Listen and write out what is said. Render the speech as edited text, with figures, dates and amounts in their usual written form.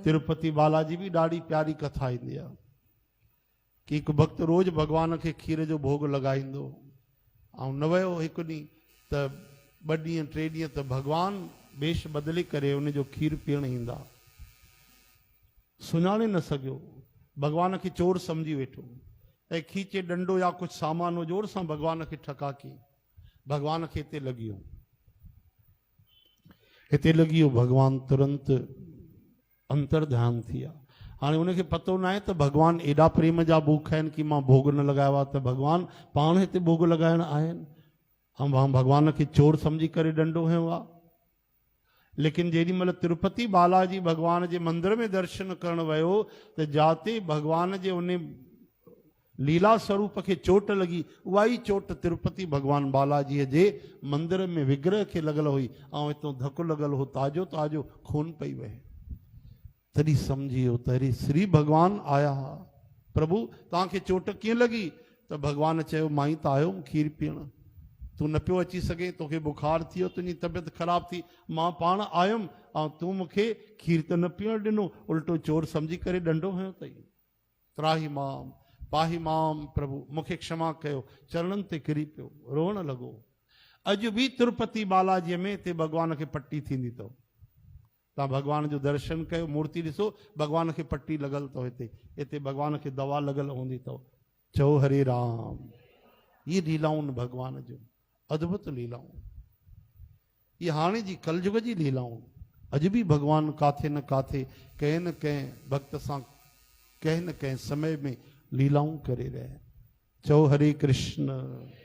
तिरुपति बालाजी भी ॾाढी प्यारी कथा ईंदी आहे कि हिकु भक्त रोज़ भगवान खे खीर जो भोग लॻाईंदो ऐं न वियो हिकु ॾींहुं त 2 ॾींहं 3 ॾींहं त भगवान वेश बदिले करे उनजो खीर पीअण ईंदा, सुञाणे न सघियो, भगवान खे चोर सम्झी वेठो ऐं खीचे डंडो या कुछ सामान जोर सां भगवान खे ठका कई। भगवान खे हिते लॻी वियो भगवान तुरंत अंतर ध्यान थी विया। हाणे उनखे पतो न आहे त भगवान एॾा प्रेम जा बुख आहिनि कि मां भोग न लॻायो आहे त भगवान पाण हिते भोग लॻाइण आहिनि ऐं भगवान खे चोर सम्झी करे डंडो हयो आहे। लेकिन जेॾी महिल तिरुपति बालाजी भगवान जे मंदिर में दर्शन करण वियो त जाते भगवान जे उन लीला स्वरूप खे चोट लगी, उहा ई चोट तिरुपति भगवान बालाजी जे मंदिर में विग्रह के लगल हुई ऐं हितों धक लगल हो, ताजो ताजो खून पई वहे। तॾहिं सम्झियो त अरे श्री भगवान आया, प्रभु तव्हांखे चोट कीअं लगी? त भगवान चयो मां ई त आयुमि खीर पीअण, तू न पियो अची सघे, तोखे बुखार थियो, तुंहिंजी तबियत ख़राब थी, मां पाण आयुमि ऐं तूं मूंखे खीर त न पीअण ॾिनो, उल्टो चोर सम्झी करे डंडो हयो अथई। त्राही माम पाही माम, प्रभु मूंखे क्षमा कयो, चरणनि ते किरी पियो, रोअण लॻो। अॼु बि तिरुपति बालाजीअ में हिते भगवान खे पट्टी थींदी अथव, तव्हां भगवान जो दर्शन कयो, मूर्ति ॾिसो, भगवान खे पट्टी लॻल अथव, हिते भगवान खे दवा लॻल हूंदी अथव। चओ हरे राम। ये लीलाऊं भगवान जो अद्भुत लीलाऊं, ये हाणे जी कलयुग जी लीलाऊं। अॼु बि भगवान काथे न काथे कंहिं न कंहिं भक्त सां कंहिं न कंहिं समय में लीलाऊं करे रहे। चओ हरे कृष्ण।